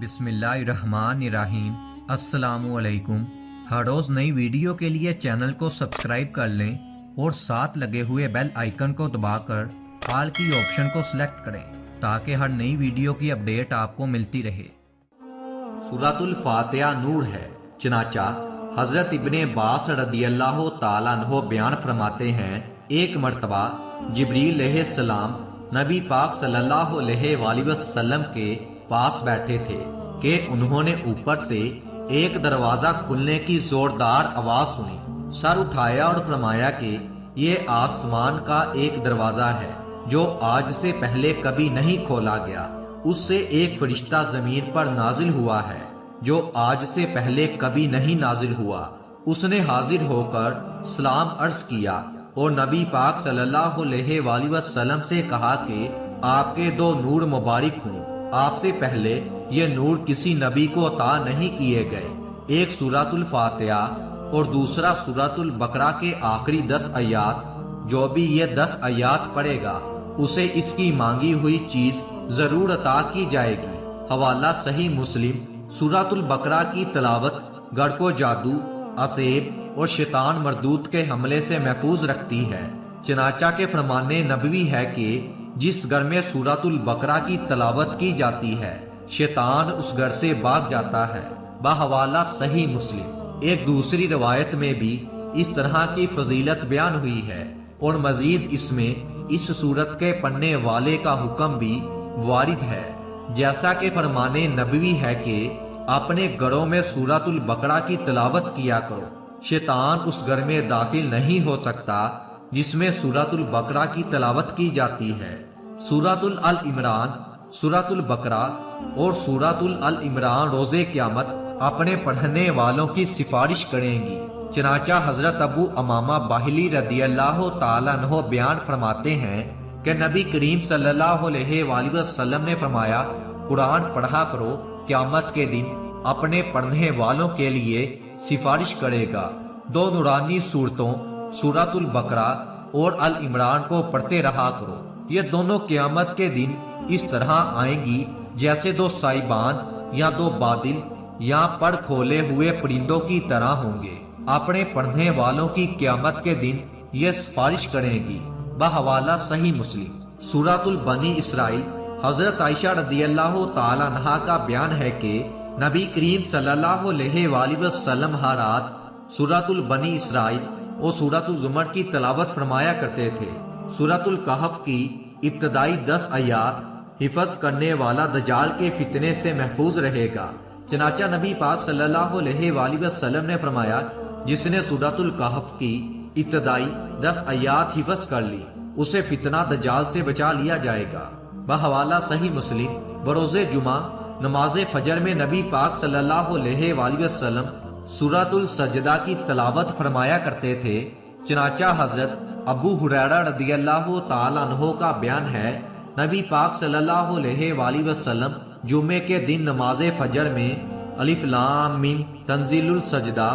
بسم اللہ الرحمن الرحیم۔ السلام علیکم۔ ہر روز نئی ویڈیو کے لیے چینل کو سبسکرائب کر لیں اور ساتھ لگے ہوئے بیل آئیکن کو دبا کر آل کی آپشن کو سلیکٹ کریں تاکہ ہر نئی ویڈیو کی اپڈیٹ آپ کو ملتی رہے۔ سورۃ الفاتحہ نور ہے، چنانچہ حضرت ابن عباس رضی اللہ تعالیٰ عنہ بیان فرماتے ہیں، ایک مرتبہ جبریل علیہ السلام نبی پاک صلی اللہ علیہ وآلہ وسلم کے پاس بیٹھے تھے کہ انہوں نے اوپر سے ایک دروازہ کھلنے کی زوردار آواز سنی۔ سر اٹھایا اور فرمایا کہ یہ آسمان کا ایک دروازہ ہے جو آج سے پہلے کبھی نہیں کھولا گیا، اس سے ایک فرشتہ زمین پر نازل ہوا ہے جو آج سے پہلے کبھی نہیں نازل ہوا۔ اس نے حاضر ہو کر سلام عرض کیا اور نبی پاک صلی اللہ علیہ وآلہ وسلم سے کہا کہ آپ کے دو نور مبارک ہوں، آپ سے پہلے یہ نور کسی نبی کو عطا نہیں کیے گئے، ایک سورۃ الفاتحہ اور دوسرا سورۃ البقرہ کے آخری 10 آیات۔ جو بھی یہ 10 آیات پڑھے گا اسے اس کی مانگی ہوئی چیز ضرور عطا کی جائے گی۔ حوالہ صحیح مسلم۔ سورۃ البقرہ کی تلاوت گھر کو جادو، عصیب اور شیطان مردود کے حملے سے محفوظ رکھتی ہے، چنانچہ کے فرمان نبوی ہے کہ جس گھر میں سورۃ البقرہ کی تلاوت کی جاتی ہے شیطان اس گھر سے بھاگ جاتا ہے۔ بحوالہ صحیح مسلم۔ ایک دوسری روایت میں بھی اس طرح کی فضیلت بیان ہوئی ہے اور مزید اس میں اس سورت کے پڑھنے والے کا حکم بھی وارد ہے، جیسا کہ فرمان نبوی ہے کہ اپنے گھروں میں سورۃ البقرہ کی تلاوت کیا کرو، شیطان اس گھر میں داخل نہیں ہو سکتا جس میں سورۃ البقرہ کی تلاوت کی جاتی ہے۔ سورۃ آل عمران، سورۃ البقرہ اور سورۃ آل عمران روز قیامت اپنے پڑھنے والوں کی سفارش کریں گی، چنانچہ حضرت ابو امامہ باہلی رضی اللہ تعالیٰ عنہ بیان فرماتے ہیں کہ نبی کریم صلی اللہ علیہ وآلہ وسلم نے فرمایا، قرآن پڑھا کرو، قیامت کے دن اپنے پڑھنے والوں کے لیے سفارش کرے گا۔ دو نورانی صورتوں سورۃ البقرہ اور آل عمران کو پڑھتے رہا کرو، یہ دونوں قیامت کے دن اس طرح آئیں گی جیسے دو سائبان یا دو بادل یا پر کھولے ہوئے پرندوں کی طرح ہوں گے۔ اپنے پڑھنے والوں کی قیامت کے دن یہ سفارش کریں گی۔ بحوالہ صحیح مسلم۔ سورۃ البنی اسرائیل۔ حضرت عائشہ رضی اللہ تعالیٰ عنہا کا بیان ہے کہ نبی کریم صلی اللہ علیہ وآلہ وسلم ہر رات سورۃ البنی اسرائیل اور سورۃ الزمر کی تلاوت فرمایا کرتے تھے۔ سورۃ الکہف کی ابتدائی 10 آیات حفظ کرنے والا دجال کے فتنے سے محفوظ رہے گا، چنانچہ نبی پاک صلی اللہ علیہ وآلہ وسلم نے فرمایا، جس نے سورۃ الکہف کی ابتدائی 10 آیات حفظ کر لی اسے فتنہ دجال سے بچا لیا جائے گا۔ بحوالہ صحیح مسلم۔ بروز جمعہ نماز فجر میں نبی پاک صلی اللہ علیہ وآلہ وسلم سورۃ السجدہ کی تلاوت فرمایا کرتے تھے، چنانچہ حضرت ابو ہریرہ رضی اللہ تعالیٰ عنہ کا بیان ہے، نبی پاک صلی اللہ علیہ وآلہ وسلم جمعے کے دن نماز فجر میں الف لام میم تنزیل السجدہ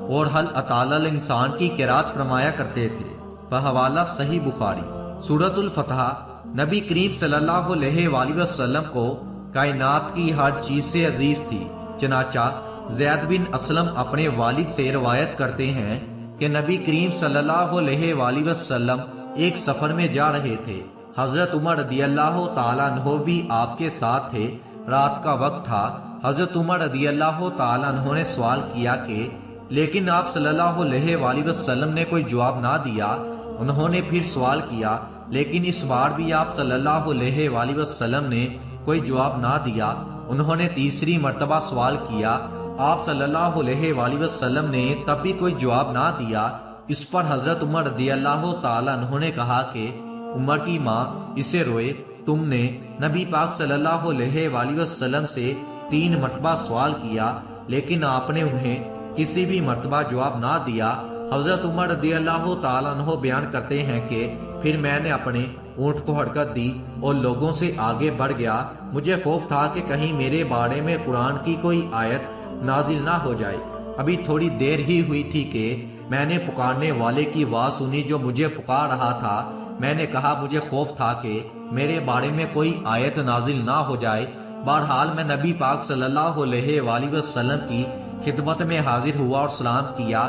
اور حل اطال الانسان کی قرات فرمایا کرتے تھے۔ بحوالہ صحیح بخاری۔ سورۃ الفتح۔ نبی کریم صلی اللہ علیہ وآلہ وسلم کو کائنات کی ہر چیز سے عزیز تھی، چنانچہ زید بن اسلم اپنے والد سے روایت کرتے ہیں کہ نبی کریم صلی اللہ علیہ وآلہ وسلم ایک سفر میں جا رہے تھے، حضرت عمر رضی اللہ تعالیٰ عنہ بھی آپ کے ساتھ تھے، رات کا وقت تھا۔ حضرت عمر رضی اللہ تعالیٰ عنہ نے سوال کیا کہ لیکن آپ صلی اللہ علیہ وآلہ وسلم نے کوئی جواب نہ دیا۔ انہوں نے پھر سوال کیا، لیکن اس بار بھی آپ صلی اللہ علیہ وآلہ وسلم نے کوئی جواب نہ دیا۔ انہوں نے تیسری مرتبہ سوال کیا، آپ صلی اللہ علیہ وآلہ وسلم نے تب بھی کوئی جواب نہ دیا۔ اس پر حضرت عمر رضی اللہ تعالیٰ عنہ نے کہا کہ عمر کی ماں اسے روئے، تم نے نبی پاک صلی اللہ علیہ وآلہ وسلم سے 3 مرتبہ سوال کیا لیکن آپ نے انہیں کسی بھی مرتبہ جواب نہ دیا۔ حضرت عمر رضی اللہ تعالیٰ عنہ بیان کرتے ہیں کہ پھر میں نے اپنے اونٹ کو حرکت دی اور لوگوں سے آگے بڑھ گیا، مجھے خوف تھا کہ کہیں میرے بارے میں قرآن کی کوئی آیت نازل نہ ہو جائے۔ ابھی تھوڑی دیر ہی ہوئی تھی کہ میں نے پکارنے والے کی آواز سنی جو مجھے پکار رہا تھا۔ میں نے کہا مجھے خوف تھا کہ میرے بارے میں کوئی آیت نازل نہ ہو جائے، بہرحال میں نبی پاک صلی اللہ علیہ وآلہ وسلم کی خدمت میں حاضر ہوا اور سلام کیا۔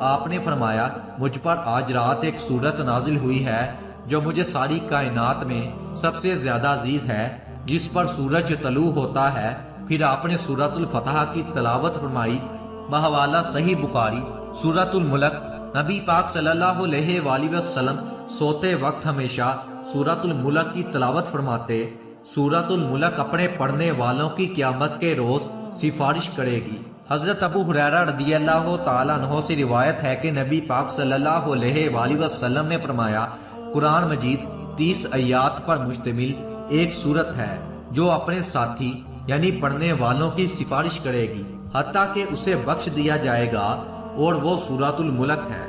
آپ نے فرمایا مجھ پر آج رات ایک سورت نازل ہوئی ہے جو مجھے ساری کائنات میں سب سے زیادہ عزیز ہے، جس پر سورج طلوع ہوتا ہے۔ پھر آپ نے سورۃ الفتح کی تلاوت فرمائی۔ بحوالہ صحیح بخاری۔ سورۃ الملک۔ نبی پاک صلی اللہ علیہ وآلہ وسلم سوتے وقت ہمیشہ سورۃ الملک کی تلاوت فرماتے۔ سورۃ الملک اپنے پڑھنے والوں کی قیامت کے روز سفارش کرے گی۔ حضرت ابو ہریرہ رضی اللہ تعالیٰ عنہ سے روایت ہے کہ نبی پاک صلی اللہ علیہ وآلہ وسلم نے فرمایا قرآن مجید 30 آیات پر مشتمل ایک سورت ہے جو اپنے ساتھی یعنی پڑھنے والوں کی سفارش کرے گی حتیٰ کہ اسے بخش دیا جائے گا، اور وہ سورۃ الملک ہے۔